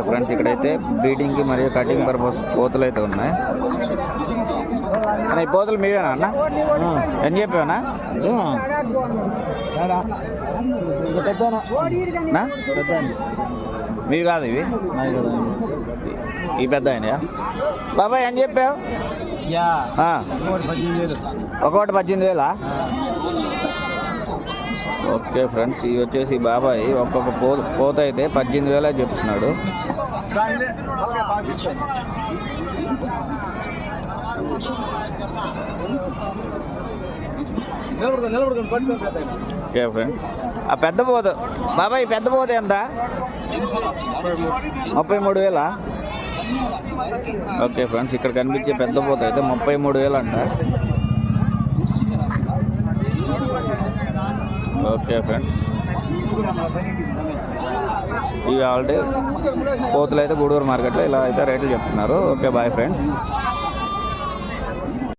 Friends ఇక్కడైతే బ్రీడింగ్కి మరియు cutting purpose పోతులు అయితే ఉన్నాయి అన్న. ఈ పోతులు మీవేనా అన్న? ఎన్ని చెప్పావనా? మీవి కాదు ఇవి, ఈ పెద్ద అయినాయా బాబాయ్? ఏం చెప్పావు? ఒకటి 18,000. ఓకే ఫ్రెండ్స్, ఇవి వచ్చేసి బాబాయ్ ఒక్కొక్క పోత అయితే 18,000 చెప్తున్నాడు. ఓకే ఫ్రెండ్స్, ఆ పెద్ద పోత బాబాయ్, పెద్ద పోత ఎంత? 33,000. ఓకే ఫ్రెండ్స్, ఇక్కడ కనిపించే పెద్ద పోత అయితే 33,000 అంట. ఓకే ఫ్రెండ్స్, ఇవి ఆల్రెడీ పోతులు అయితే గూడూరు మార్కెట్లో ఇలా అయితే రేట్లు చెప్తున్నారు. Okay bye friends.